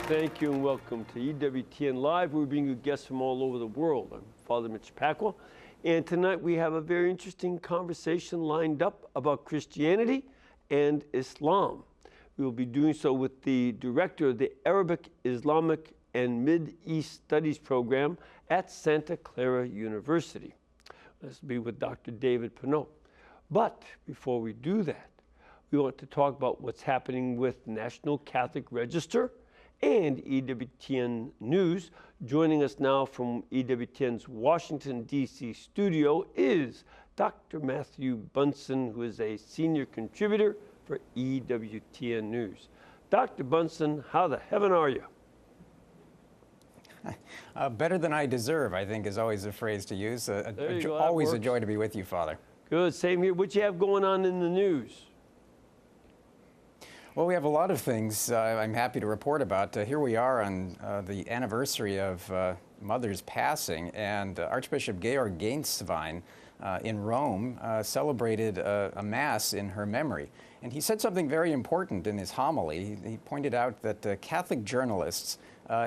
thank you, and welcome to EWTN Live. We bring you guests from all over the world. I'm Father Mitch Pacwa, and tonight we have a very interesting conversation lined up about Christianity and Islam. We will be doing so with the director of the Arabic, Islamic, and Mid-East Studies program at Santa Clara University. This will be with Dr. David Pinault. But before we do that, we want to talk about what's happening with National Catholic Register and EWTN News. Joining us now from EWTN's Washington, D.C. studio is Dr. Matthew Bunson, who is a senior contributor for EWTN News. Dr. Bunson, how the heaven are you? Better than I deserve, I think, is always a phrase to use. Always a joy to be with you, Father. Good, same here. What you have going on in the news? Well, we have a lot of things I'm happy to report about. Here we are on the anniversary of Mother's passing, and Archbishop Georg Gänswein in Rome celebrated a Mass in her memory. And he said something very important in his homily. He pointed out that Catholic journalists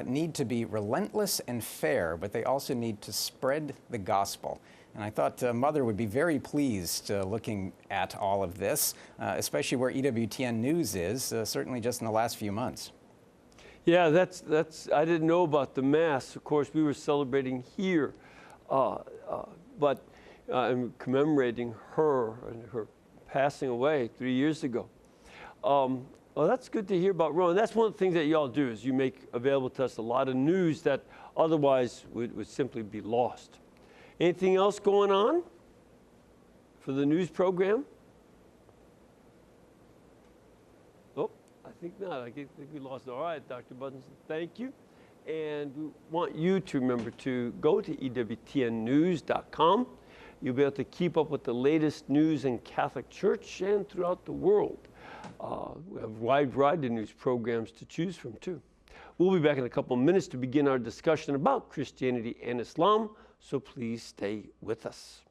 need to be relentless and fair, but they also need to spread the gospel. And I thought Mother would be very pleased looking at all of this, especially where EWTN News is, certainly just in the last few months. Yeah, that's I didn't know about the Mass. Of course, we were celebrating here, but I'm commemorating her and her passing away 3 years ago. Well, that's good to hear about Rome. That's one of the things that y'all do, is you make available to us a lot of news that otherwise would simply be lost. Anything else going on for the news program? Oh, I think not. I think we lost it. All right, Dr. Bunson, thank you. And we want you to remember to go to EWTNnews.com. You'll be able to keep up with the latest news in Catholic Church and throughout the world. We have a wide variety of news programs to choose from, too. We'll be back in a couple of minutes to begin our discussion about Christianity and Islam, so please stay with us.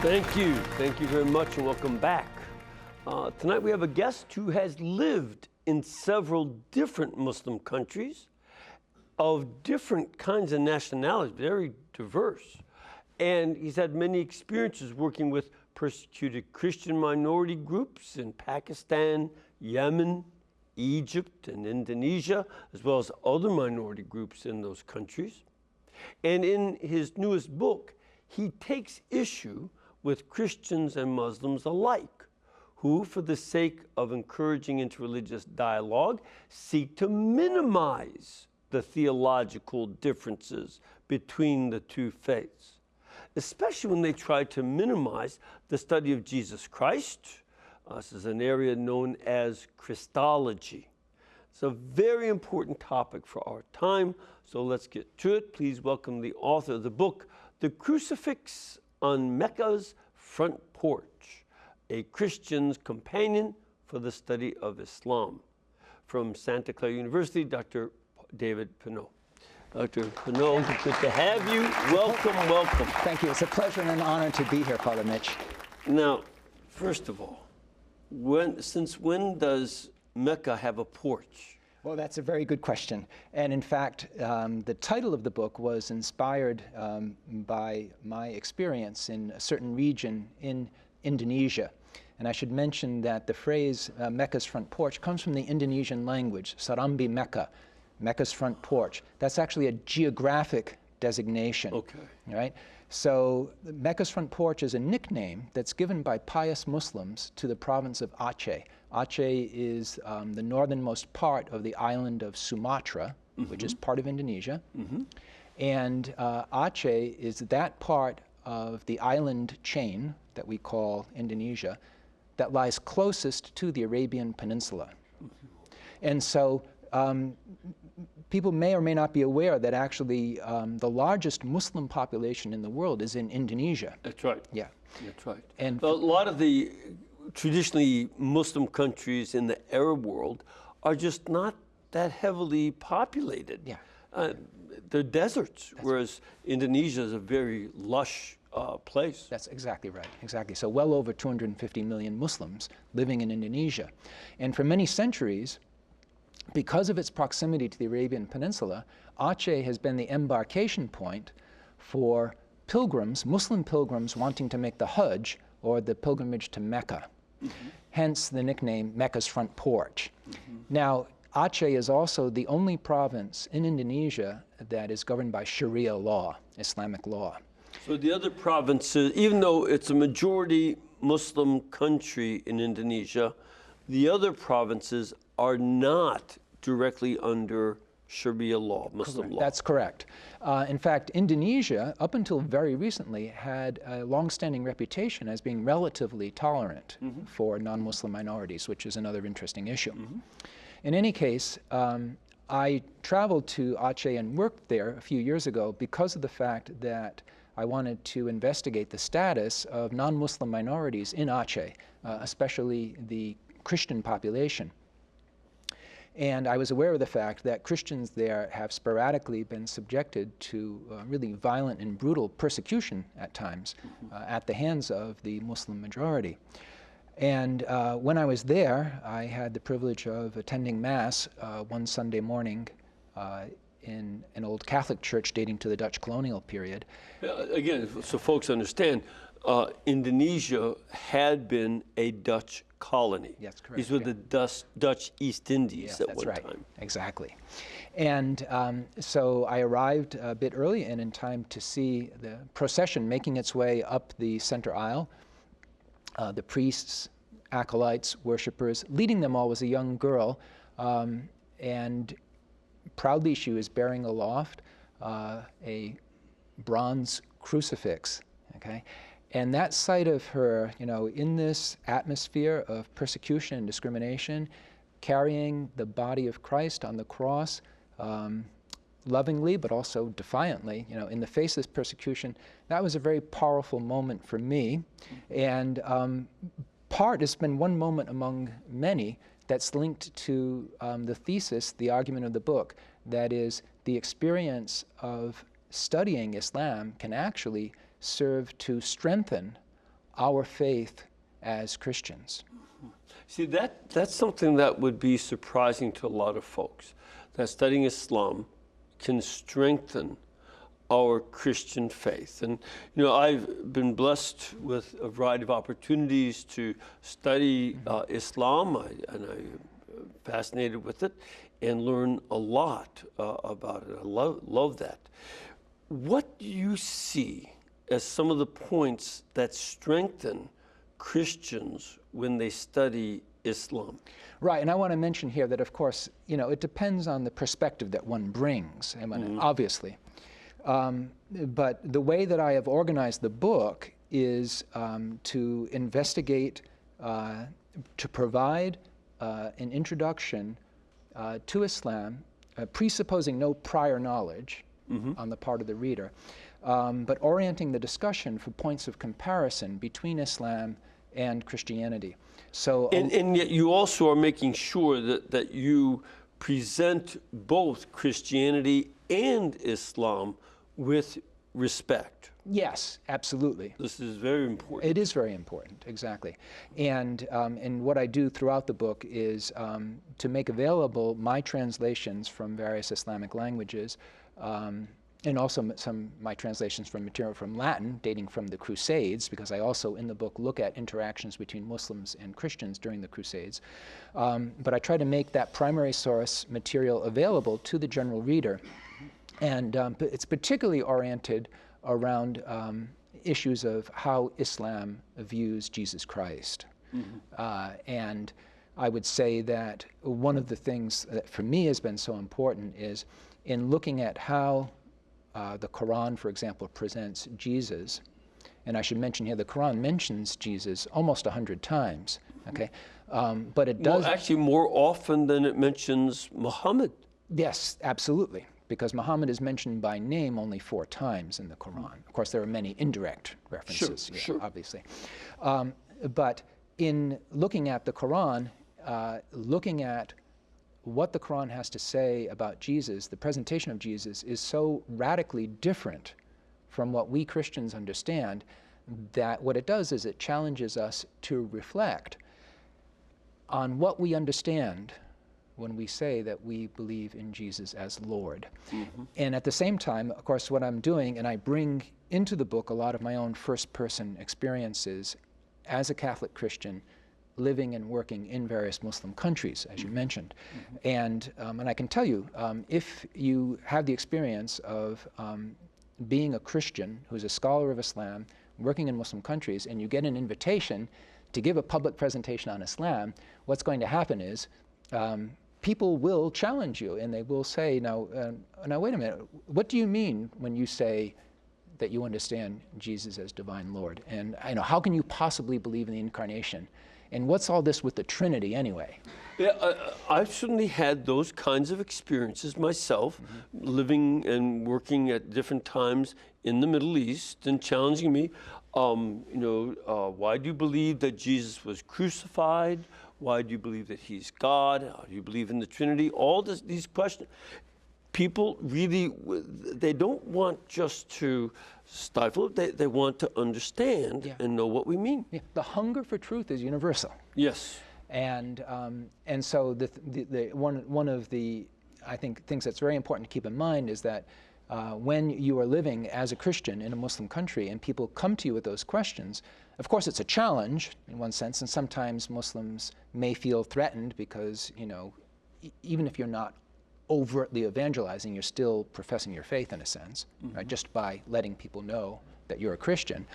Thank you very much, and welcome back. Tonight we have a guest who has lived in several different Muslim countries of different kinds of nationalities, very diverse. And he's had many experiences working with persecuted Christian minority groups in Pakistan, Yemen, Egypt, and Indonesia, as well as other minority groups in those countries. And in his newest book, he takes issue with Christians and Muslims alike, who, for the sake of encouraging interreligious dialogue, seek to minimize the theological differences between the two faiths, especially when they try to minimize the study of Jesus Christ. This is an area known as Christology. It's a very important topic for our time, so let's get to it. Please welcome the author of the book, The Crucifix on Mecca's Front Porch, a Christian's companion for the study of Islam. From Santa Clara University, Dr. David Pinault. Dr. Pinault, good to have you. Welcome, welcome. Thank you. It's a pleasure and an honor to be here, Father Mitch. Now, first of all, since when does Mecca have a porch? Well, that's a very good question. And in fact, the title of the book was inspired by my experience in a certain region in Indonesia. And I should mention that the phrase Mecca's front porch comes from the Indonesian language, Sarambi Mecca, Mecca's front porch. That's actually a geographic designation. Okay. Right? So Mecca's front porch is a nickname that's given by pious Muslims to the province of Aceh. Aceh is the northernmost part of the island of Sumatra, which is part of Indonesia. And Aceh is that part of the island chain that we call Indonesia that lies closest to the Arabian Peninsula. And so people may or may not be aware that actually the largest Muslim population in the world is in Indonesia. That's right. Yeah. That's right. And a lot of the traditionally Muslim countries in the Arab world are just not that heavily populated. Yeah. They're deserts, whereas Indonesia is a very lush place. That's exactly right, exactly. So well over 250 million Muslims living in Indonesia. And for many centuries, because of its proximity to the Arabian Peninsula, Aceh has been the embarkation point for pilgrims, Muslim pilgrims wanting to make the Hajj, or the pilgrimage to Mecca. Hence the nickname Mecca's front porch. Now, Aceh is also the only province in Indonesia that is governed by Sharia law, Islamic law. So the other provinces, even though it's a majority Muslim country in Indonesia, the other provinces are not directly under Sharia law, Muslim law. That's correct. In fact, Indonesia, up until very recently, had a long-standing reputation as being relatively tolerant for non-Muslim minorities, which is another interesting issue. In any case, I traveled to Aceh and worked there a few years ago because of the fact that I wanted to investigate the status of non-Muslim minorities in Aceh, especially the Christian population. And I was aware of the fact that Christians there have sporadically been subjected to really violent and brutal persecution at times at the hands of the Muslim majority. And when I was there, I had the privilege of attending Mass one Sunday morning in an old Catholic church dating to the Dutch colonial period. Again, so folks understand, Indonesia had been a Dutch colony. That's correct. These were the Dutch East Indies Yes, at one time. Exactly. And so I arrived a bit early and in time to see the procession making its way up the center aisle. The priests, acolytes, worshipers, leading them all was a young girl, and proudly she was bearing aloft a bronze crucifix, okay? And that sight of her, you know, in this atmosphere of persecution and discrimination, carrying the body of Christ on the cross, lovingly but also defiantly, you know, in the face of this persecution, that was a very powerful moment for me. And it's been one moment among many that's linked to the thesis, the argument of the book, that is, the experience of studying Islam can actually serve to strengthen our faith as Christians. See, that's something that would be surprising to a lot of folks, that studying Islam can strengthen our Christian faith. And, you know, I've been blessed with a variety of opportunities to study Islam, and I'm fascinated with it and learn a lot about it. I love that. What do you see as some of the points that strengthen Christians when they study Islam? Right, and I want to mention here that, of course, you know, it depends on the perspective that one brings, I mean, obviously. But the way that I have organized the book is to investigate, to provide an introduction to Islam, presupposing no prior knowledge on the part of the reader, but orienting the discussion for points of comparison between Islam and Christianity. So, and yet you also are making sure that you present both Christianity and Islam with respect. yes, absolutely. This is very important. It is very important, exactly. And what I do throughout the book is to make available my translations from various Islamic languages and also my translations from material from Latin dating from the Crusades, because I also in the book look at interactions between Muslims and Christians during the Crusades. But I try to make that primary source material available to the general reader. And it's particularly oriented around issues of how Islam views Jesus Christ. And I would say that one of the things that for me has been so important is in looking at how the Quran, for example, presents Jesus. And I should mention here, the Quran mentions Jesus almost 100 times, okay? But it does... Well, actually more often than it mentions Muhammad. Yes, absolutely, because Muhammad is mentioned by name only 4 times in the Quran. Of course, there are many indirect references, sure. Obviously. But in looking at the Quran, looking at what the Quran has to say about Jesus, the presentation of Jesus, is so radically different from what we Christians understand that what it does is it challenges us to reflect on what we understand when we say that we believe in Jesus as Lord. And at the same time, of course, what I'm doing, and I bring into the book a lot of my own first-person experiences as a Catholic Christian living and working in various Muslim countries, as you mentioned. And I can tell you, if you have the experience of being a Christian who's a scholar of Islam, working in Muslim countries, and you get an invitation to give a public presentation on Islam, what's going to happen is people will challenge you, and they will say, now wait a minute, what do you mean when you say that you understand Jesus as divine Lord? And how can you possibly believe in the incarnation? And what's all this with the Trinity anyway? Yeah, I've certainly had those kinds of experiences myself, living and working at different times in the Middle East and challenging me. Why do you believe that Jesus was crucified? Why do you believe that he's God? How do you believe in the Trinity? All these questions. People really, they don't want just to stifle it, they want to understand and know what we mean. Yeah. The hunger for truth is universal. Yes. And so one of the, I think, things that's very important to keep in mind is that when you are living as a Christian in a Muslim country and people come to you with those questions, of course it's a challenge in one sense, and sometimes Muslims may feel threatened because, even if you're not overtly evangelizing, you're still professing your faith in a sense, right? Just by letting people know that you're a Christian.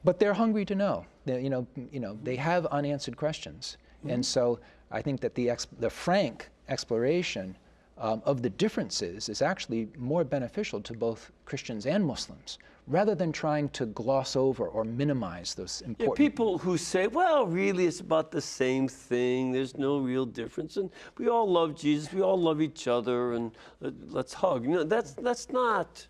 But they're hungry to know. They have unanswered questions, and so I think that the frank exploration of the differences is actually more beneficial to both Christians and Muslims, rather than trying to gloss over or minimize those important... Yeah, people who say, well, really it's about the same thing, there's no real difference, and we all love Jesus, we all love each other, and let's hug. That's not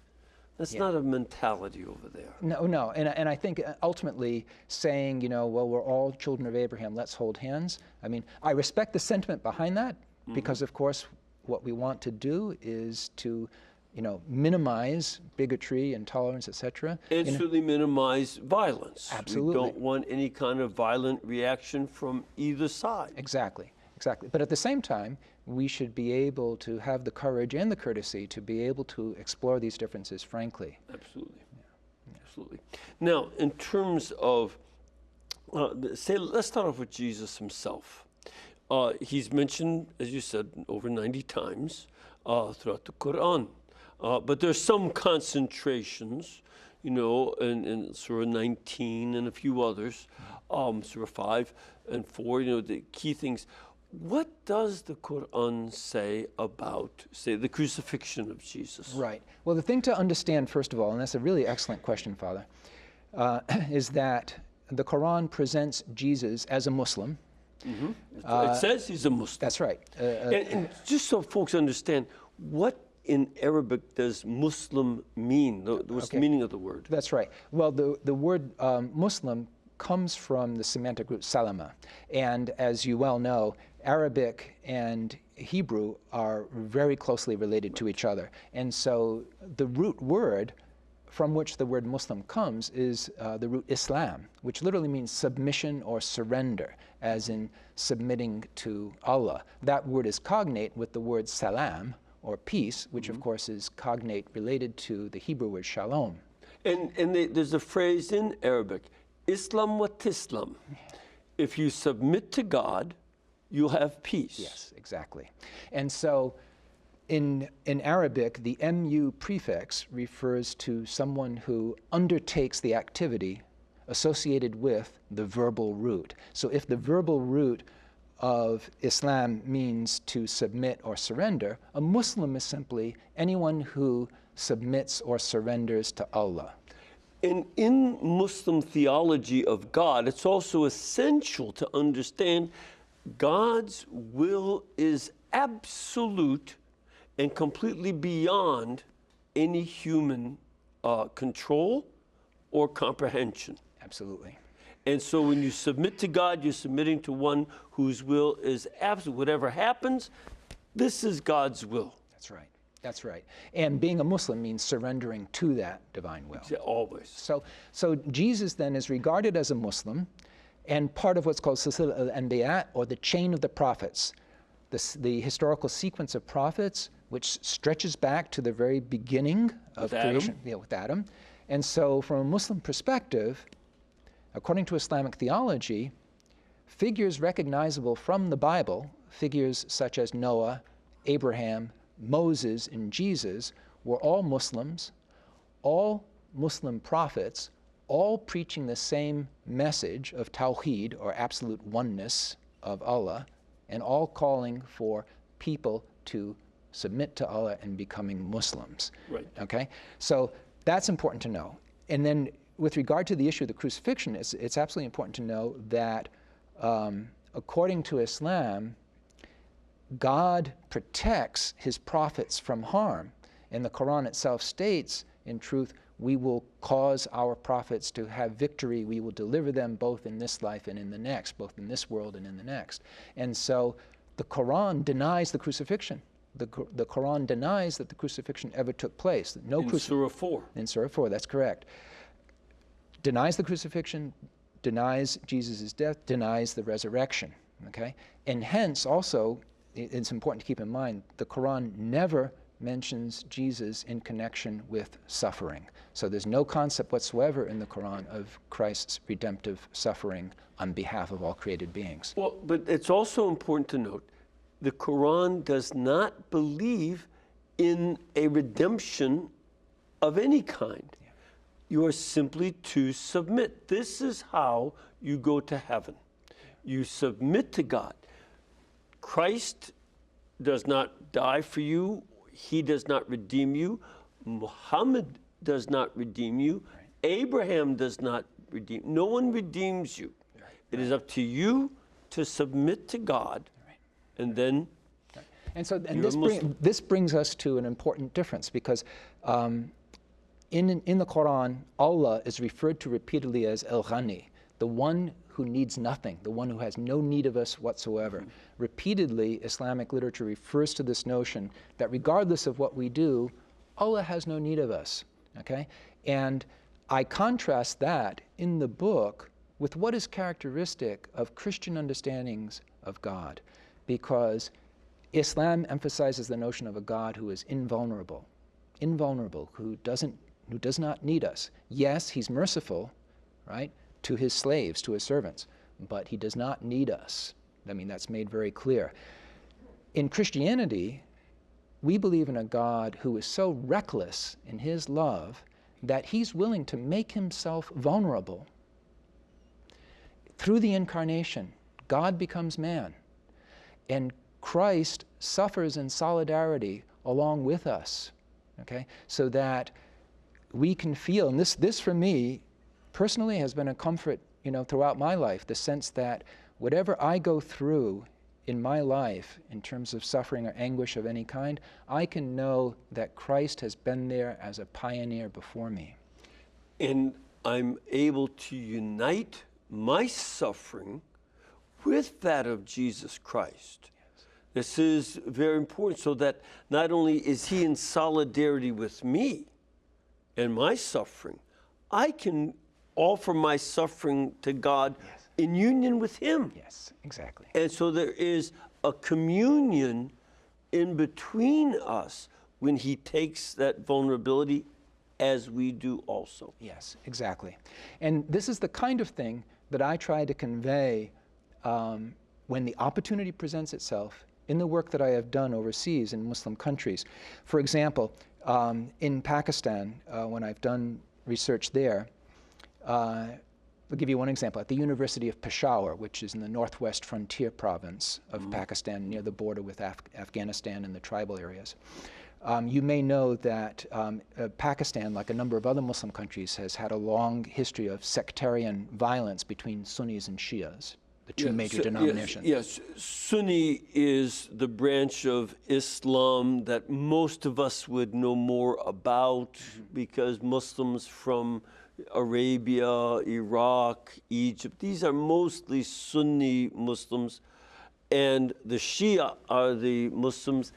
a mentality over there. No, and I think ultimately saying, well, we're all children of Abraham, let's hold hands. I mean, I respect the sentiment behind that, because of course what we want to do is to minimize bigotry, intolerance, etc. And certainly minimize violence. Absolutely. We don't want any kind of violent reaction from either side. Exactly. But at the same time, we should be able to have the courage and the courtesy to be able to explore these differences frankly. Absolutely. Absolutely. Now, in terms of, let's start off with Jesus himself. He's mentioned, as you said, over 90 times throughout the Quran. But there's some concentrations, in Surah 19 and a few others, Surah 5 and 4, the key things. What does the Quran say about, the crucifixion of Jesus? Right. Well, the thing to understand, first of all, and that's a really excellent question, Father, is that the Quran presents Jesus as a Muslim. It says he's a Muslim. That's right. And just so folks understand, what in Arabic does Muslim mean? What's the meaning of the word? That's right. Well, the word Muslim comes from the semantic root salama. And as you well know, Arabic and Hebrew are very closely related to each other. And so the root word from which the word Muslim comes is the root Islam, which literally means submission or surrender, as in submitting to Allah. That word is cognate with the word salam, or peace, which of course is cognate related to the Hebrew word shalom. And there's a phrase in Arabic, Islam wa tislam. If you submit to God, you'll have peace. Yes, exactly. And so in Arabic, the mu prefix refers to someone who undertakes the activity associated with the verbal root. So if the verbal root of Islam means to submit or surrender, a Muslim is simply anyone who submits or surrenders to Allah. And in Muslim theology of God, it's also essential to understand God's will is absolute and completely beyond any human control or comprehension. Absolutely. And so when you submit to God, you're submitting to one whose will is absolute. Whatever happens, this is God's will. That's right. That's right. And being a Muslim means surrendering to that divine will. Always. So Jesus then is regarded as a Muslim and part of what's called Silsila al-Anbiya, or the chain of the prophets, the historical sequence of prophets, which stretches back to the very beginning of creation, with Adam. And so from a Muslim perspective, according to Islamic theology, figures recognizable from the Bible, figures such as Noah, Abraham, Moses, and Jesus, were all Muslims, all Muslim prophets, all preaching the same message of Tawheed, or absolute oneness of Allah, and all calling for people to submit to Allah and becoming Muslims. Right. Okay? So that's important to know. And then with regard to the issue of the crucifixion, it's absolutely important to know that according to Islam, God protects his prophets from harm. And the Quran itself states, in truth, we will cause our prophets to have victory. We will deliver them both in this life and in the next, both in this world and in the next. And so the Quran denies the crucifixion. The Quran denies that the crucifixion ever took place. In Surah 4. In Surah 4, that's correct. Denies the crucifixion, denies Jesus' death, denies the resurrection. Okay? And hence, also, it's important to keep in mind, the Quran never mentions Jesus in connection with suffering. So there's no concept whatsoever in the Quran of Christ's redemptive suffering on behalf of all created beings. Well, but it's also important to note, the Quran does not believe in a redemption of any kind. Yeah. You are simply to submit. This is how you go to heaven. You submit to God. Christ does not die for you. He does not redeem you. Muhammad does not redeem you. Right. Abraham does not redeem. No one redeems you. Right. It is up to you to submit to God, right. And then. Right. And so, this brings us to an important difference, because in the Quran, Allah is referred to repeatedly as El-Ghani, the one who needs nothing, the one who has no need of us whatsoever. Mm-hmm. Repeatedly, Islamic literature refers to this notion that regardless of what we do, Allah has no need of us, okay? And I contrast that in the book with what is characteristic of Christian understandings of God, because Islam emphasizes the notion of a God who is invulnerable, who does not need us. Yes, he's merciful, right, to his slaves, to his servants, but he does not need us. I mean, that's made very clear. In Christianity, we believe in a God who is so reckless in his love that he's willing to make himself vulnerable. Through the incarnation, God becomes man, and Christ suffers in solidarity along with us, okay? So that we can feel, and this for me, personally has been a comfort, throughout my life, the sense that whatever I go through in my life in terms of suffering or anguish of any kind, I can know that Christ has been there as a pioneer before me. And I'm able to unite my suffering with that of Jesus Christ. Yes. This is very important, so that not only is he in solidarity with me and my suffering, I can offer my suffering to God, yes, in union with him. Yes, exactly. And so there is a communion in between us when he takes that vulnerability, as we do also. Yes, exactly. And this is the kind of thing that I try to convey when the opportunity presents itself in the work that I have done overseas in Muslim countries. For example, in Pakistan, when I've done research there, I'll give you one example. At the University of Peshawar, which is in the northwest frontier province of Pakistan, near the border with Afghanistan and the tribal areas, you may know that Pakistan, like a number of other Muslim countries, has had a long history of sectarian violence between Sunnis and Shias, the two major denominations. Yes, Sunni is the branch of Islam that most of us would know more about because Muslims from Arabia, Iraq, Egypt, these are mostly Sunni Muslims, and the Shia are the Muslims.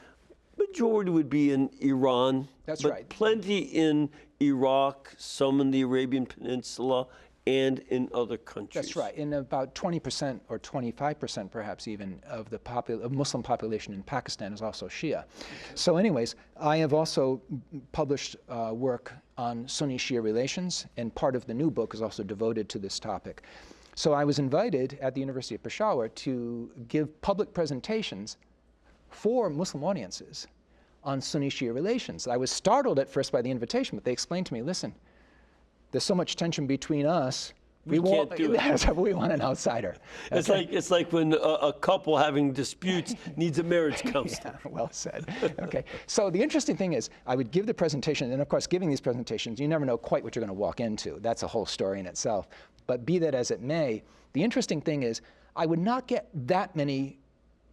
Majority would be in Iran. That's but right. Plenty in Iraq, some in the Arabian Peninsula, and in other countries. That's right. In about 20% or 25% perhaps even of the Muslim population in Pakistan is also Shia. So anyways, I have also published work on Sunni-Shia relations, and part of the new book is also devoted to this topic. So I was invited at the University of Peshawar to give public presentations for Muslim audiences on Sunni-Shia relations. I was startled at first by the invitation, but they explained to me, listen, there's so much tension between us, we can't do it. We want an outsider. It's like when a couple having disputes needs a marriage counselor. Yeah, well said. Okay. So the interesting thing is, I would give the presentation, and of course, giving these presentations, you never know quite what you're going to walk into. That's a whole story in itself. But be that as it may, the interesting thing is, I would not get that many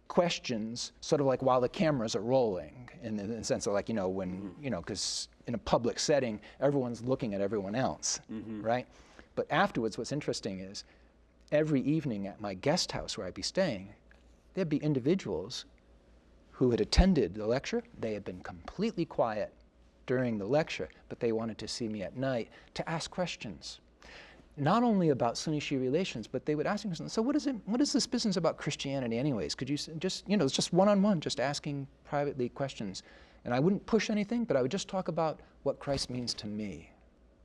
questions sort of like while the cameras are rolling, in the sense of like, when, because in a public setting, everyone's looking at everyone else, right? But afterwards, what's interesting is every evening at my guest house where I'd be staying, there'd be individuals who had attended the lecture. They had been completely quiet during the lecture, but they wanted to see me at night to ask questions. Not only about Sunni-Shia relations, but they would ask me, so what is this business about Christianity anyways? Could you just, it's just one-on-one, just asking privately questions. And I wouldn't push anything, but I would just talk about what Christ means to me.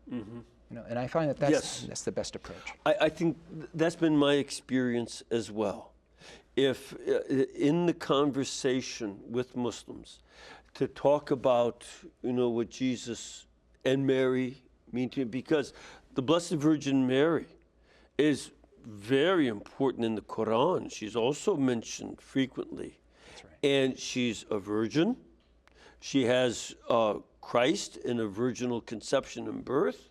And I find that that's the best approach. I think that's been my experience as well. If in the conversation with Muslims, to talk about, what Jesus and Mary mean to me, because the Blessed Virgin Mary is very important in the Quran. She's also mentioned frequently. That's right. And she's a virgin. She has Christ in a virginal conception and birth.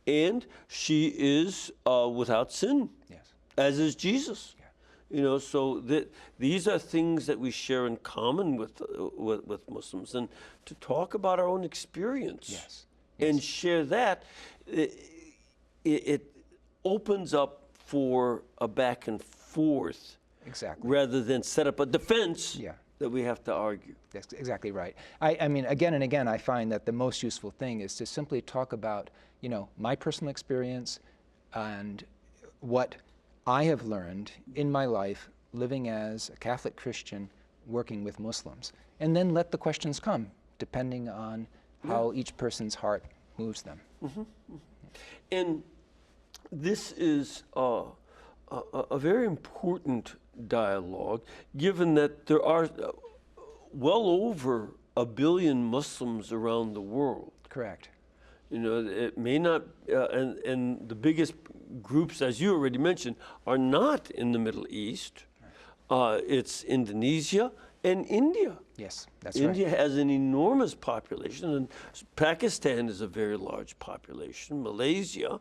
And she is without sin, Yes. as is Jesus. Yeah. So these are things that we share in common with Muslims. And to talk about our own experience Yes. and share that, it opens up for a back and forth Exactly. rather than set up a defense that we have to argue. That's exactly right. I mean, again and again, I find that the most useful thing is to simply talk about, my personal experience and what I have learned in my life living as a Catholic Christian working with Muslims. And then let the questions come, depending on how each person's heart moves them. And this is a very important dialogue, given that there are well over 1 billion Muslims around the world. Correct. It may not, and the biggest groups, as you already mentioned, are not in the Middle East. It's Indonesia and India. Yes, that's India right. has an enormous population, and Pakistan is a very large population. Malaysia,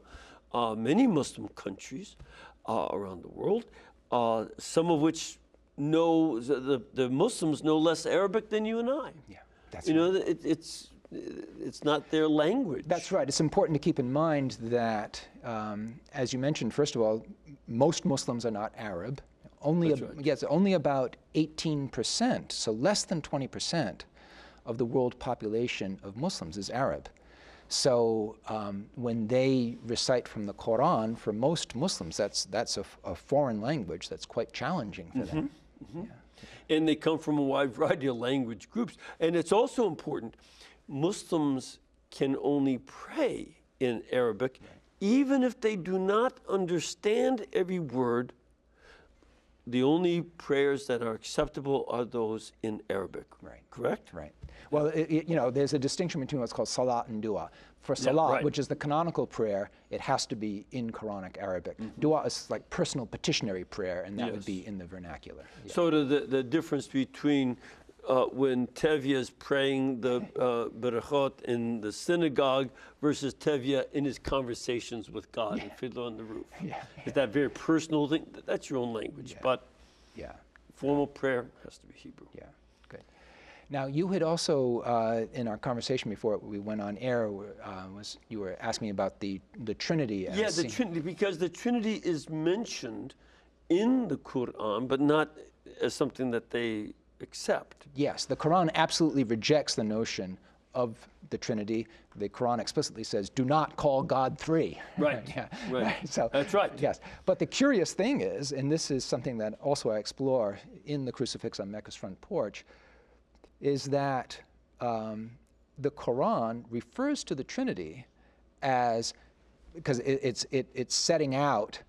many Muslim countries around the world, some of which know, the Muslims know less Arabic than you and I. Yeah, that's right. It's not their language. That's right. It's important to keep in mind that, as you mentioned, first of all, most Muslims are not Arab. Only about 18%, so less than 20% of the world population of Muslims is Arab. So when they recite from the Quran, for most Muslims, that's a foreign language that's quite challenging for them. Yeah. And they come from a wide variety of language groups. And it's also important, Muslims can only pray in Arabic, even if they do not understand every word. The only prayers that are acceptable are those in Arabic. Right. Correct? Right. Well, there's a distinction between what's called salat and dua. For salat, right. which is the canonical prayer, it has to be in Quranic Arabic. Dua is like personal petitionary prayer, and that would be in the vernacular. Yeah. So the difference between when Tevye is praying the berachot in the synagogue versus Tevye in his conversations with God and Fiddler on the Roof. Is that very personal thing? That's your own language, but formal prayer has to be Hebrew. Yeah, good. Now, you had also, in our conversation before we went on air, you were asking about the Trinity. Yeah, the Trinity, because the Trinity is mentioned in the Quran, but not as something that they accept. Yes, the Quran absolutely rejects the notion of the Trinity. The Quran explicitly says, do not call God three. Right, right. So, that's right. Yes, but the curious thing is, and this is something that also I explore in the Crucifix on Mecca's Front Porch, is that the Quran refers to the Trinity as, because it's setting out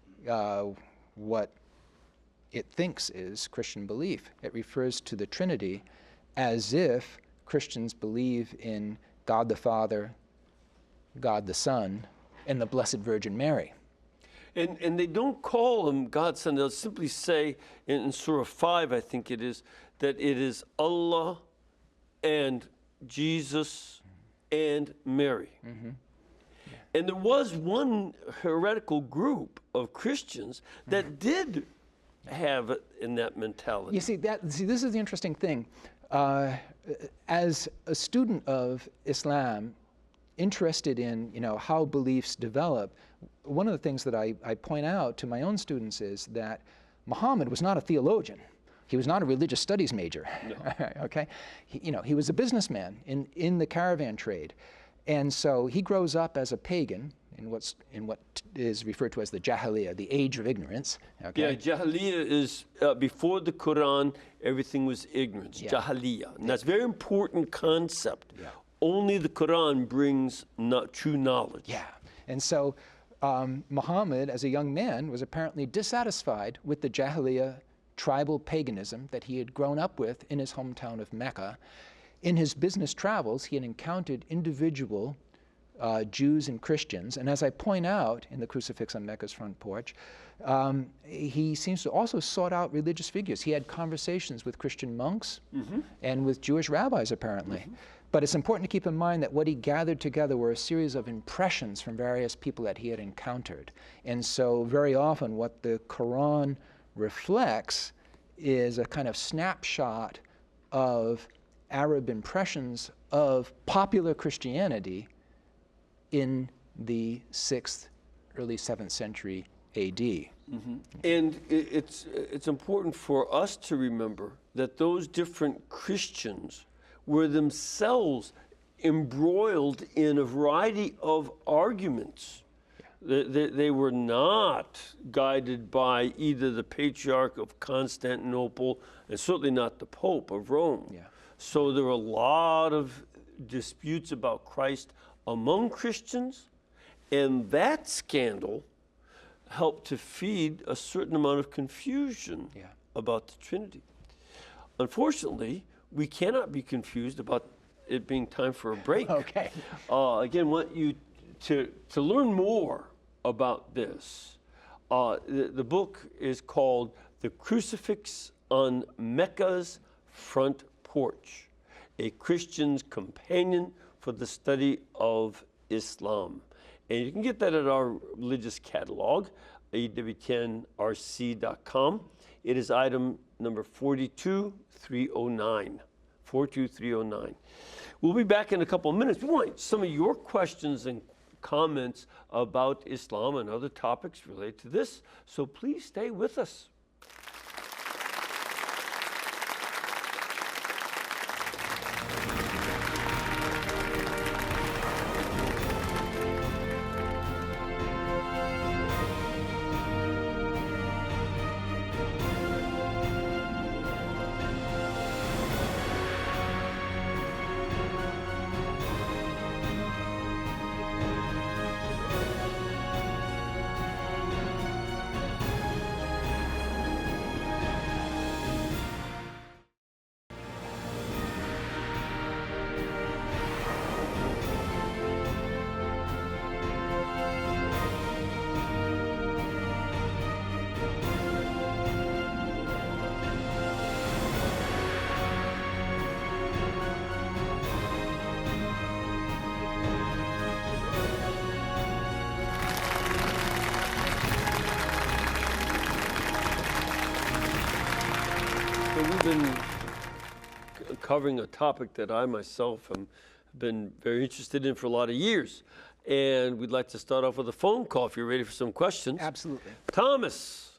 what it thinks is Christian belief. It refers to the Trinity as if Christians believe in God the Father, God the Son, and the Blessed Virgin Mary. And they don't call him God's Son. They'll simply say in Surah 5, I think it is, that it is Allah and Jesus and Mary. And there was one heretical group of Christians that did have it in that mentality. You see, this is the interesting thing. As a student of Islam, interested in how beliefs develop, one of the things that I point out to my own students is that Muhammad was not a theologian. He was not a religious studies major. No. Okay, he was a businessman in the caravan trade, and so he grows up as a pagan in what is referred to as the Jahiliyyah, the age of ignorance. Okay? Yeah, Jahiliyyah is before the Quran, everything was ignorance. Jahiliyyah, and that's a very important concept. Only the Quran brings true knowledge. Yeah, and so Muhammad, as a young man, was apparently dissatisfied with the Jahiliyyah tribal paganism that he had grown up with in his hometown of Mecca. In his business travels, he had encountered individual Jews and Christians, and as I point out in the Crucifix on Mecca's Front Porch, he seems to also sought out religious figures. He had conversations with Christian monks and with Jewish rabbis, apparently. But it's important to keep in mind that what he gathered together were a series of impressions from various people that he had encountered. And so very often what the Quran reflects is a kind of snapshot of Arab impressions of popular Christianity in the 6th, early 7th century AD. And it's important for us to remember that those different Christians were themselves embroiled in a variety of arguments. They were not guided by either the Patriarch of Constantinople and certainly not the Pope of Rome. So there were a lot of disputes about Christ among Christians, and that scandal helped to feed a certain amount of confusion about the Trinity. Unfortunately, we cannot be confused about it being time for a break. Okay. Again, want you to learn more about this. The book is called The Crucifix on Mecca's Front Porch, a Christian's Companion for the Study of Islam. And you can get that at our religious catalog, EWTNRC.com. It is item number 42309. 42309. We'll be back in a couple of minutes. We want some of your questions and comments about Islam and other topics related to this, so please stay with us. been covering a topic that I myself have been very interested in for a lot of years. And we'd like to start off with a phone call if you're ready for some questions. Absolutely. Thomas.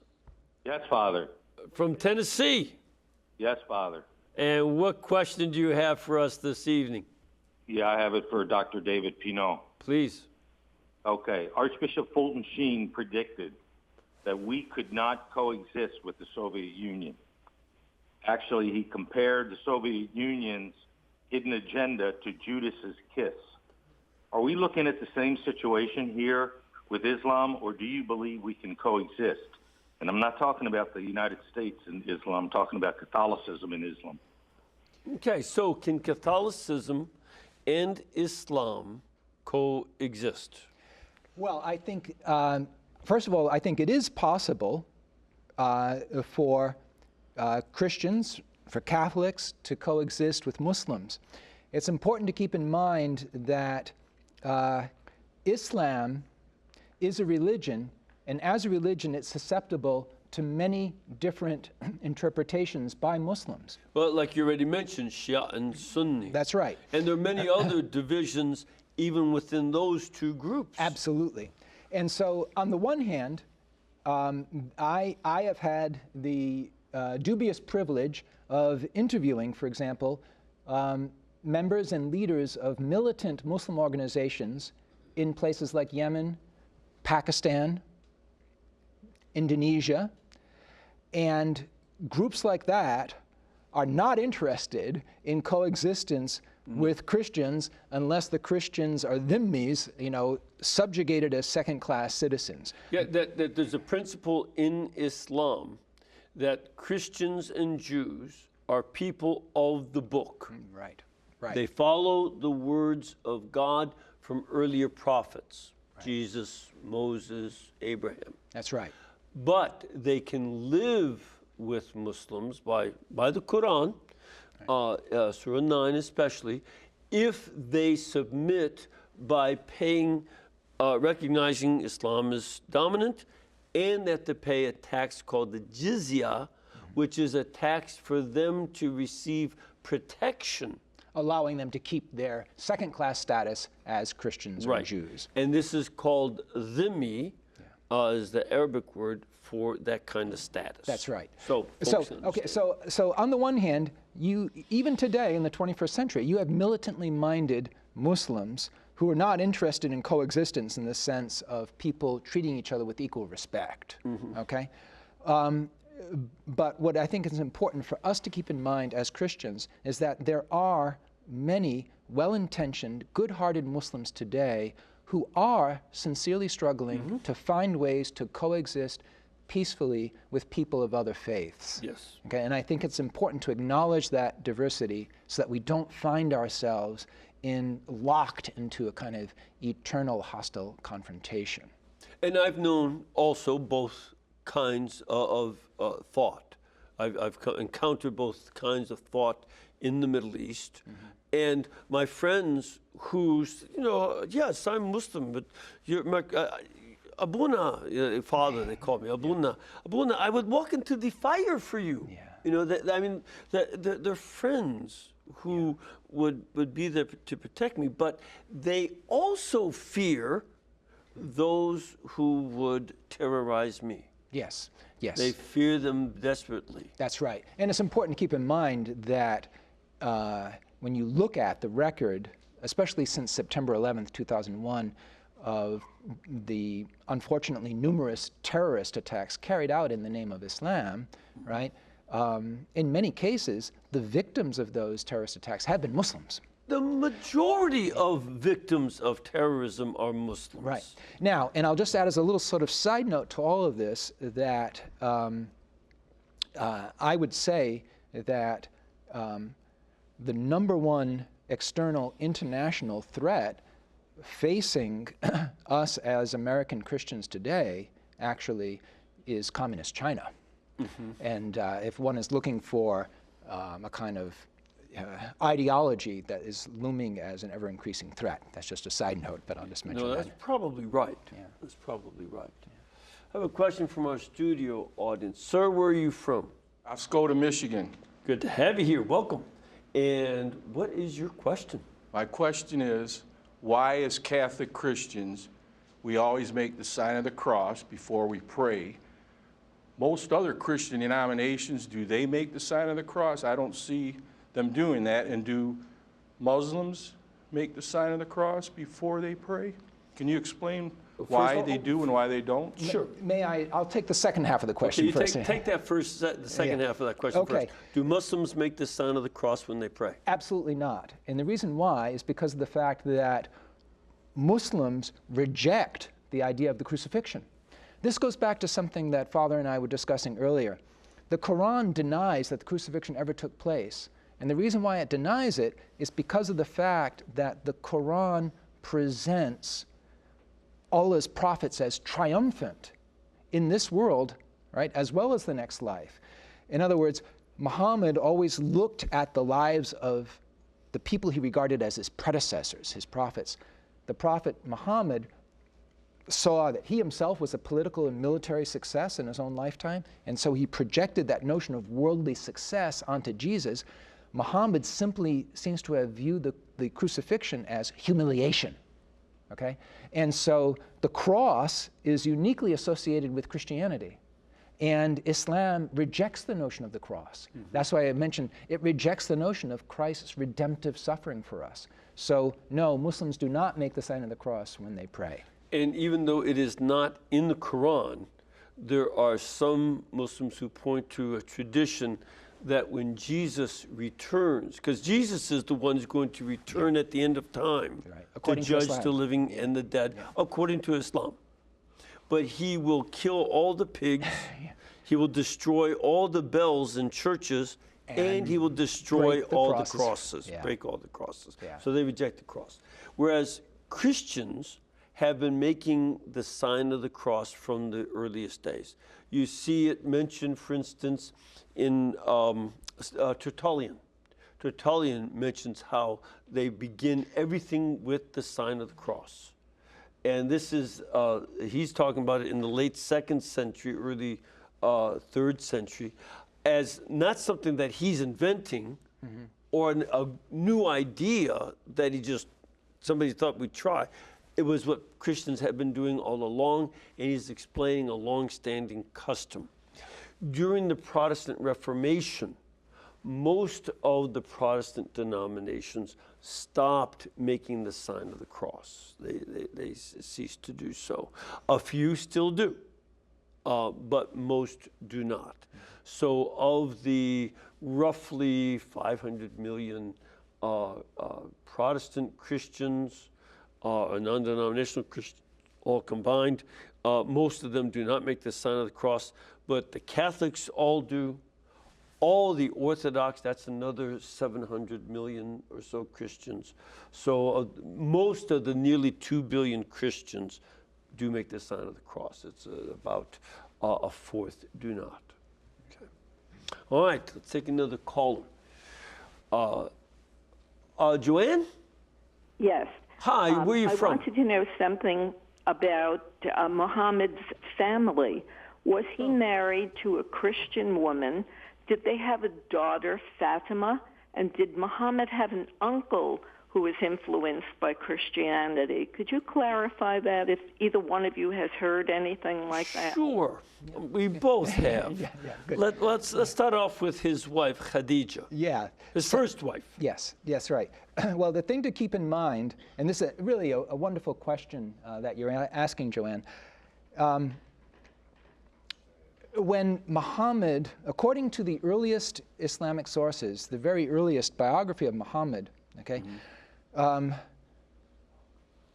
Yes, Father. From Tennessee. Yes, Father. And what question do you have for us this evening? Yeah, I have it for Dr. David Pinault. Please. Okay. Archbishop Fulton Sheen predicted that we could not coexist with the Soviet Union. Actually, he compared the Soviet Union's hidden agenda to Judas's kiss. Are we looking at the same situation here with Islam, or do you believe we can coexist? And I'm not talking about the United States and Islam. I'm talking about Catholicism and Islam. Okay, so can Catholicism and Islam coexist? Well, I think, first of all, I think it is possible for Christians, for Catholics to coexist with Muslims. It's important to keep in mind that Islam is a religion, and as a religion, it's susceptible to many different interpretations by Muslims. Well, like you already mentioned, Shia and Sunni. That's right. And there are many other divisions even within those two groups. Absolutely. And so, on the one hand, I have had the dubious privilege of interviewing, for example, members and leaders of militant Muslim organizations in places like Yemen, Pakistan, Indonesia, and groups like that are not interested in coexistence with Christians unless the Christians are dhimmis, subjugated as second-class citizens. Yeah, that there's a principle in Islam that Christians and Jews are people of the book. Right, right. They follow the words of God from earlier prophets, right. Jesus, Moses, Abraham. That's right. But they can live with Muslims by the Quran, right. Surah 9 especially, if they submit by recognizing Islam as dominant, and that they pay a tax called the jizya, which is a tax for them to receive protection. Allowing them to keep their second-class status as Christians right. or Jews. And this is called dhimmi, is the Arabic word for that kind of status. That's right. So on the one hand, even today in the 21st century, you have militantly minded Muslims who are not interested in coexistence in the sense of people treating each other with equal respect. Mm-hmm. Okay. But what I think is important for us to keep in mind as Christians is that there are many well-intentioned, good-hearted Muslims today who are sincerely struggling mm-hmm. to find ways to coexist peacefully with people of other faiths. Yes. Okay, and I think it's important to acknowledge that diversity so that we don't find ourselves locked into a kind of eternal hostile confrontation. And I've known also both kinds of thought. I've encountered both kinds of thought in the Middle East. Mm-hmm. And my friends who's, yes, I'm Muslim, but you're my, Abuna, father, they call me, Abuna. Abuna, I would walk into the fire for you. Yeah. They're friends who would be there to protect me, but they also fear those who would terrorize me. Yes, yes. They fear them desperately. That's right. And it's important to keep in mind that when you look at the record, especially since September 11th, 2001, of the unfortunately numerous terrorist attacks carried out in the name of Islam, right? In many cases, the victims of those terrorist attacks have been Muslims. The majority of victims of terrorism are Muslims. Right. Now, and I'll just add as a little sort of side note to all of this that I would say that the number one external international threat facing us as American Christians today actually is communist China. Mm-hmm. And if one is looking for a kind of ideology that is looming as an ever-increasing threat. That's just a side note, but I'll just mention that. No, that's probably right. Yeah. That's probably right. Yeah. I have a question from our studio audience. Sir, where are you from? Oscoda, Michigan. Good to have you here. Welcome. And what is your question? My question is, why as Catholic Christians, we always make the sign of the cross before we pray? Most other Christian denominations, do they make the sign of the cross? I don't see them doing that. And do Muslims make the sign of the cross before they pray? Can you explain why they do and why they don't? Sure. May I? I'll take the second half of the question Okay, you first. take that first, the second half of that question first. Do Muslims make the sign of the cross when they pray? Absolutely not. And the reason why is because of the fact that Muslims reject the idea of the crucifixion. This goes back to something that Father and I were discussing earlier. The Quran denies that the crucifixion ever took place. And the reason why it denies it is because of the fact that the Quran presents Allah's prophets as triumphant in this world, right, as well as the next life. In other words, Muhammad always looked at the lives of the people he regarded as his predecessors, his prophets. The Prophet Muhammad saw that he himself was a political and military success in his own lifetime, and so he projected that notion of worldly success onto Jesus. Muhammad simply seems to have viewed the crucifixion as humiliation. Okay? And so the cross is uniquely associated with Christianity. And Islam rejects the notion of the cross. Mm-hmm. That's why I mentioned it rejects the notion of Christ's redemptive suffering for us. So no, Muslims do not make the sign of the cross when they pray. And even though it is not in the Quran, there are some Muslims who point to a tradition that when Jesus returns, because Jesus is the one who's going to return at the end of time to judge the living and the dead, according to Islam. But he will kill all the pigs, he will destroy all the bells in churches, and he will destroy all the crosses, break all the crosses. So they reject the cross. Whereas Christians have been making the sign of the cross from the earliest days. You see it mentioned, for instance, in Tertullian. Tertullian mentions how they begin everything with the sign of the cross. And this is, he's talking about it in the late 2nd century, early 3rd century, as not something that he's inventing or a new idea that somebody thought we'd try. It was what Christians had been doing all along, and he's explaining a long-standing custom. During the Protestant Reformation, most of the Protestant denominations stopped making the sign of the cross. They ceased to do so. A few still do, but most do not. So of the roughly 500 million Protestant Christians, non-denominational Christians, all combined, most of them do not make the sign of the cross, but the Catholics all do. All the Orthodox, that's another 700 million or so Christians. So most of the nearly 2 billion Christians do make the sign of the cross. It's about a fourth do not. Okay. All right, let's take another caller. Joanne? Yes. Hi, where are you from? I wanted to know something about Muhammad's family. Was he married to a Christian woman? Did they have a daughter, Fatima? And did Muhammad have an uncle who was influenced by Christianity? Could you clarify that if either one of you has heard anything like that? Sure. We both have. Let's start off with his wife, Khadija. Yeah. His first wife. Yes, right. Well, the thing to keep in mind, and this is really a wonderful question that you're asking, Joanne. When Muhammad, according to the earliest Islamic sources, the very earliest biography of Muhammad, okay,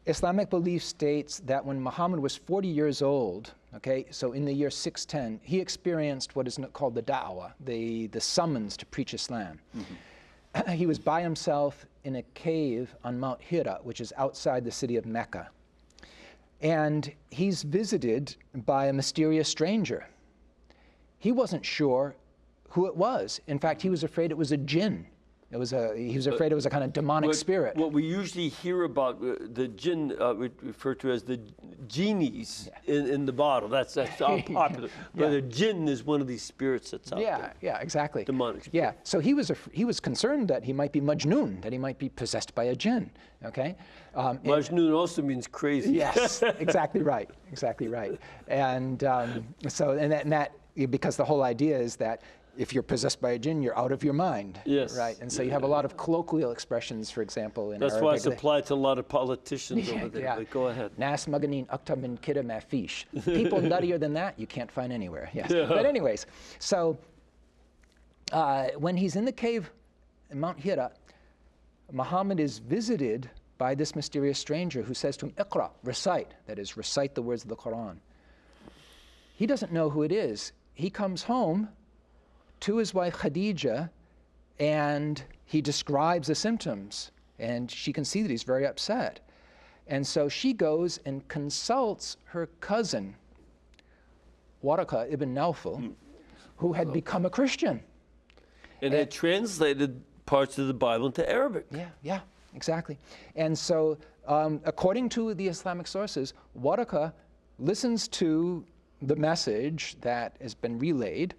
Islamic belief states that when Muhammad was 40 years old, okay, so in the year 610, he experienced what is called the da'wah, the summons to preach Islam. Mm-hmm. He was by himself in a cave on Mount Hira, which is outside the city of Mecca. And he's visited by a mysterious stranger. He wasn't sure who it was. In fact, he was afraid it was a jinn. He was afraid it was a kind of demonic spirit. What we usually hear about the jinn, we refer to as the genies in the bottle. That's how popular. But a jinn is one of these spirits that's out there. Yeah, exactly. Demonic spirit. Yeah, so he was concerned that he might be majnoon, that he might be possessed by a jinn. Okay. Majnoon also means crazy. Yes, exactly right. Exactly right. And that because the whole idea is that if you're possessed by a jinn, you're out of your mind. Yes. Right. And so you have a lot of colloquial expressions, for example, in That's Arabic. why it's applied to a lot of politicians over there. Yeah. But go ahead. Nas maganin aktar min kida mafish. People nuttier than that, you can't find anywhere. Yes. But anyways, so when he's in the cave in Mount Hira, Muhammad is visited by this mysterious stranger who says to him, Iqra, recite. That is, recite the words of the Quran. He doesn't know who it is. He comes home to his wife Khadija, and he describes the symptoms, and she can see that he's very upset. And so she goes and consults her cousin, Waraka ibn Nawfal, who had become a Christian. And had translated parts of the Bible into Arabic. Yeah, exactly. And so, according to the Islamic sources, Waraka listens to the message that has been relayed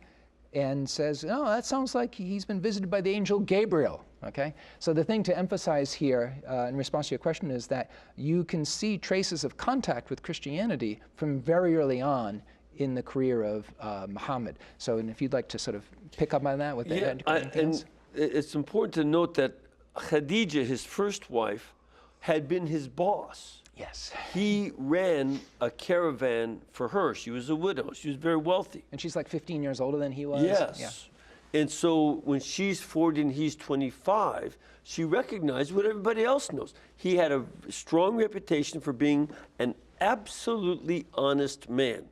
and says, oh, that sounds like he's been visited by the angel Gabriel, okay? So the thing to emphasize here in response to your question is that you can see traces of contact with Christianity from very early on in the career of Muhammad. So and if you'd like to sort of pick up on that with and it's important to note that Khadija, his first wife, had been his boss. Yes. He ran a caravan for her. She was a widow. She was very wealthy. And she's like 15 years older than he was? Yes. Yeah. And so when she's 40 and he's 25, she recognized what everybody else knows. He had a strong reputation for being an absolutely honest man.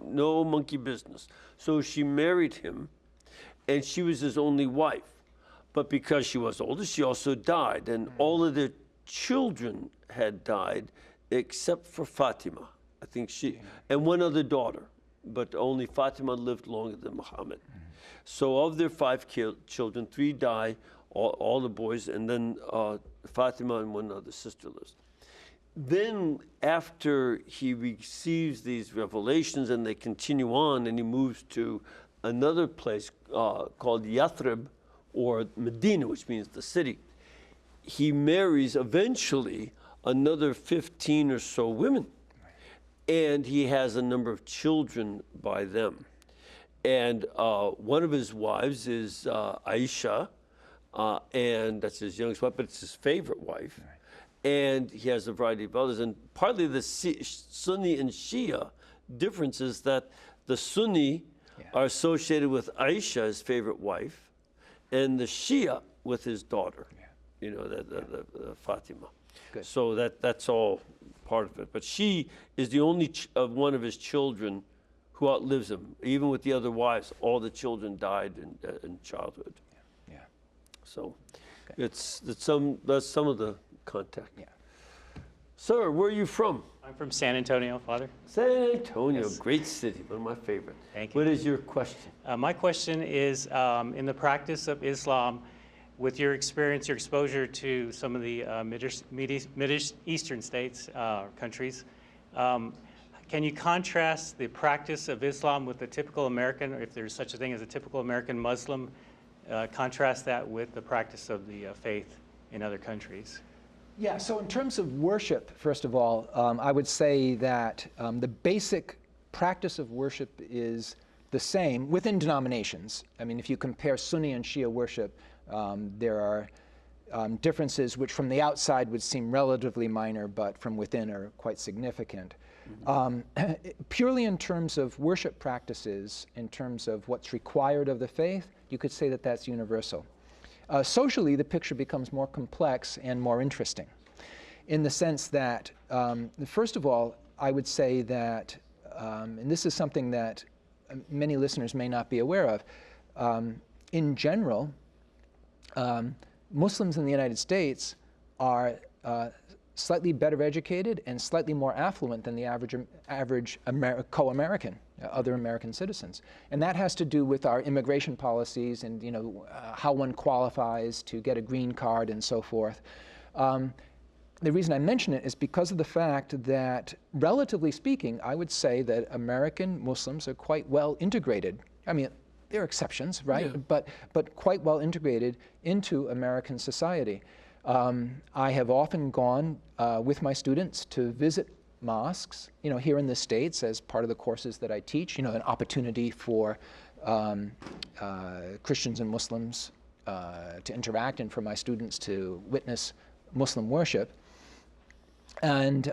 No monkey business. So she married him, and she was his only wife. But because she was older, she also died. And all of their children had died except for Fatima. I think and one other daughter, but only Fatima lived longer than Muhammad. So of their 5 children, 3 die, all the boys, and then Fatima and one other sister lives. Then after he receives these revelations and they continue on, and he moves to another place called Yathrib, or Medina, which means the city, he marries eventually another 15 or so women. And he has a number of children by them. And one of his wives is Aisha, and that's his youngest wife, but it's his favorite wife. And he has a variety of others. And partly the Sunni and Shia difference is that the Sunni are associated with Aisha, his favorite wife, and the Shia with his daughter, you know, the Fatima. Good. So that's all part of it. But she is the only of one of his children who outlives him. Even with the other wives, all the children died in childhood. Yeah. So that's some of the contact. Yeah. Sir, where are you from? I'm from San Antonio, Father. San Antonio, Yes. great city, one of my favorite. Thank you. What is your question? My question is, in the practice of Islam, with your experience, your exposure to some of the Mideastern states, countries, can you contrast the practice of Islam with the typical American, or if there's such a thing as a typical American Muslim, contrast that with the practice of the faith in other countries? Yeah, so in terms of worship, first of all, I would say that the basic practice of worship is the same within denominations. I mean, if you compare Sunni and Shia worship, there are differences which from the outside would seem relatively minor, but from within are quite significant. Purely in terms of worship practices, in terms of what's required of the faith, you could say that that's universal. Socially, the picture becomes more complex and more interesting in the sense that, first of all, I would say that, and this is something that many listeners may not be aware of, in general, Muslims in the United States are slightly better educated and slightly more affluent than the average co-American. other American citizens. And that has to do with our immigration policies and, how one qualifies to get a green card and so forth. The reason I mention it is because of the fact that, relatively speaking, I would say that American Muslims are quite well integrated. I mean, there are exceptions, right? Yeah. But quite well integrated into American society. I have often gone with my students to visit mosques, here in the States as part of the courses that I teach, an opportunity for Christians and Muslims to interact and for my students to witness Muslim worship. And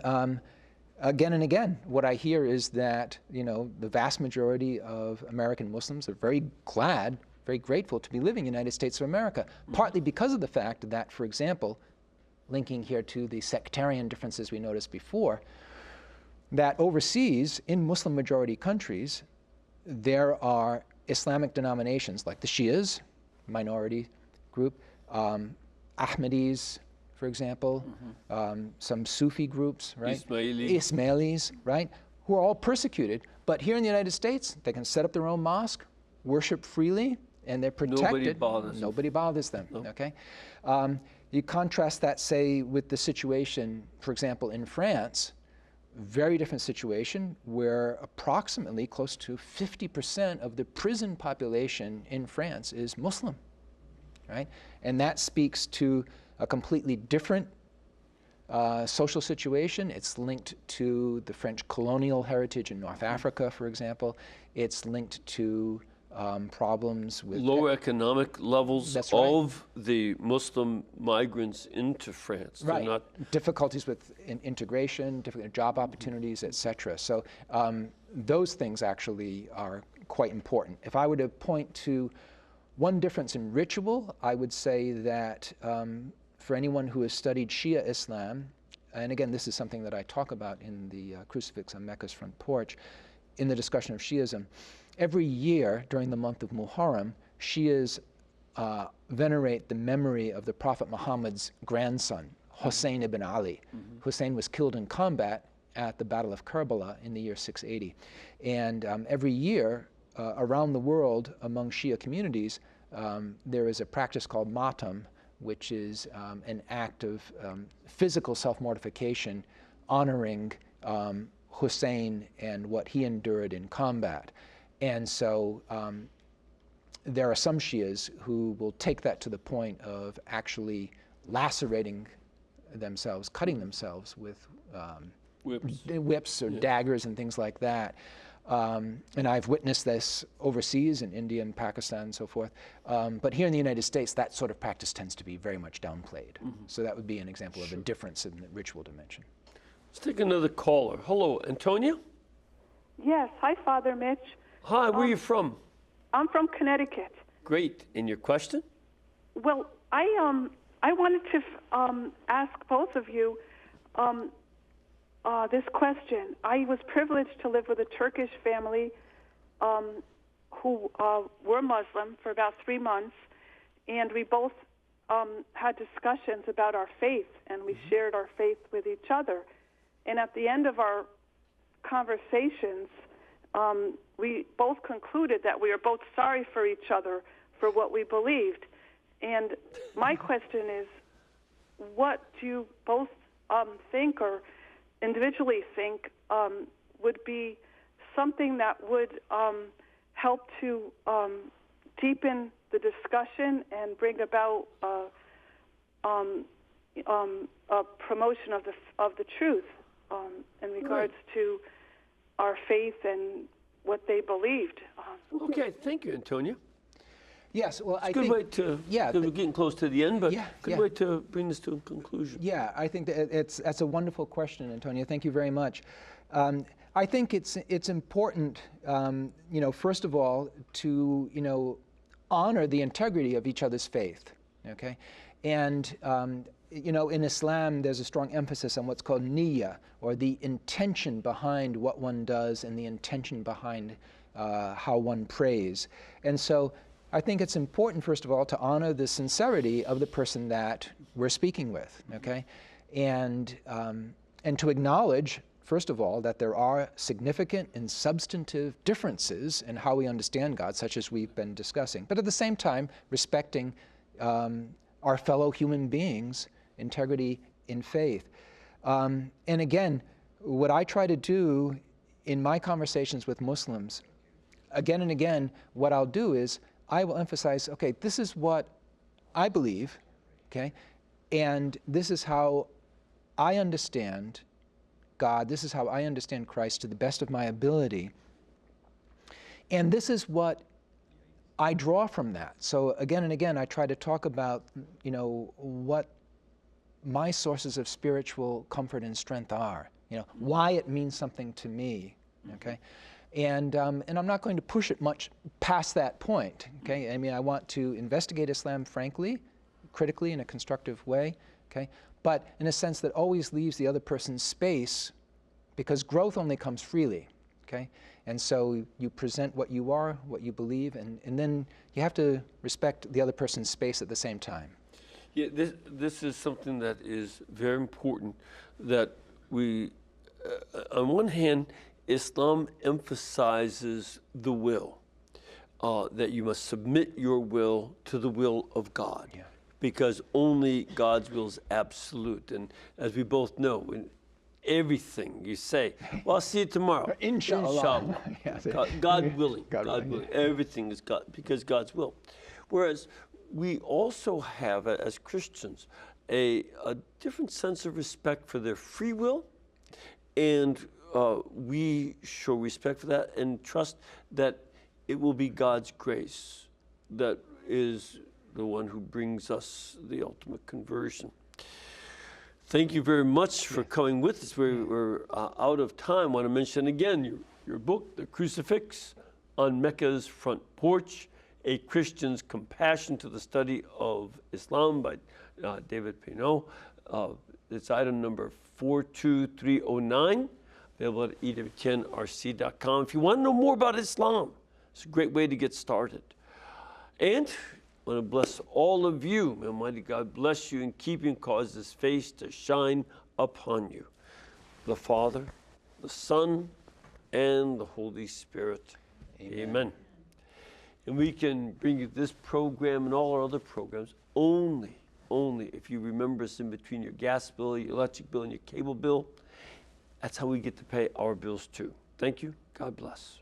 again and again, what I hear is that, the vast majority of American Muslims are very glad, very grateful to be living in the United States of America, partly because of the fact that, for example, linking here to the sectarian differences we noticed before, that overseas, in Muslim-majority countries, there are Islamic denominations like the Shias, minority group, Ahmadis, for example, some Sufi groups, right? Ismailis, right? Who are all persecuted. But here in the United States, they can set up their own mosque, worship freely, and they're protected. Nobody bothers them. No. Okay? You contrast that, say, with the situation, for example, in France, very different situation where approximately close to 50% of the prison population in France is Muslim, right? And that speaks to a completely different social situation. It's linked to the French colonial heritage in North Africa, for example. It's linked to problems with lower economic levels of the Muslim migrants into France. Right. Difficulties with integration, different job opportunities, etc. So those things actually are quite important. If I were to point to one difference in ritual, I would say that for anyone who has studied Shia Islam, and again, this is something that I talk about in the Crucifix on Mecca's Front Porch, in the discussion of Shiism, every year during the month of Muharram, Shias venerate the memory of the Prophet Muhammad's grandson, Hussein ibn Ali. Hussein was killed in combat at the Battle of Karbala in the year 680. And every year around the world among Shia communities, there is a practice called matam, which is an act of physical self-mortification honoring Hussein and what he endured in combat. And so there are some Shias who will take that to the point of actually lacerating themselves, cutting themselves with whips or daggers and things like that. And I've witnessed this overseas in India and Pakistan and so forth. But here in the United States, that sort of practice tends to be very much downplayed. So that would be an example of a difference in the ritual dimension. Let's take another caller. Hello, Antonia? Yes. Hi, Father Mitch. Hi, where are you from? I'm from Connecticut. Great. And your question? Well, I wanted to ask both of you this question. I was privileged to live with a Turkish family who were Muslim for about 3 months, and we both had discussions about our faith, and we shared our faith with each other. And at the end of our conversations, we both concluded that we were both sorry for each other for what we believed. And my question is, what do you both think or individually think would be something that would help to deepen the discussion and bring about a promotion of the truth in regards to our faith and what they believed? Okay, thank you, Antonia. Yes, well, I think... think... Good way to... we're getting close to the end, but good way to bring this to a conclusion. Yeah, I think that's a wonderful question, Antonia. Thank you very much. I think it's important, first of all, to, honor the integrity of each other's faith, okay? And, in Islam, there's a strong emphasis on what's called niyyah, or the intention behind what one does and the intention behind how one prays. And so I think it's important, first of all, to honor the sincerity of the person that we're speaking with, okay? And to acknowledge first of all, that there are significant and substantive differences in how we understand God, such as we've been discussing, but at the same time, respecting our fellow human beings' integrity in faith. And again, what I try to do in my conversations with Muslims, again and again, what I'll do is I will emphasize, okay, this is what I believe, okay, and this is how I understand God, this is how I understand Christ to the best of my ability, and this is what I draw from that. So again and again, I try to talk about, you know, what my sources of spiritual comfort and strength are, you know, why it means something to me, okay? And I'm not going to push it much past that point, okay? I mean, I want to investigate Islam frankly, critically, in a constructive way, okay? But in a sense that always leaves the other person space, because growth only comes freely, okay? And so you present what you are, what you believe, and then you have to respect the other person's space at the same time. Yeah, this is something that is very important, that we, on one hand, Islam emphasizes the will, that you must submit your will to the will of God, yeah, because only God's will is absolute. And as we both know, in everything you say, well, I'll see you tomorrow. Inshallah. Inshallah. God willing. God willing. Everything is God, because God's will. Whereas we also have, as Christians, a different sense of respect for their free will, and we show respect for that and trust that it will be God's grace that is the one who brings us the ultimate conversion. Thank you very much for coming with us. We're out of time. I want to mention again your book, The Crucifix on Mecca's Front Porch, A Christian's Compassion to the Study of Islam by David Pinault. It's item number 42309, available at EWTNRC.com. If you want to know more about Islam, it's a great way to get started. And I want to bless all of you. May Almighty God bless you and keep you and cause His face to shine upon you. The Father, the Son, and the Holy Spirit. Amen. And we can bring you this program and all our other programs only if you remember us in between your gas bill, your electric bill, and your cable bill. That's how we get to pay our bills too. Thank you. God bless.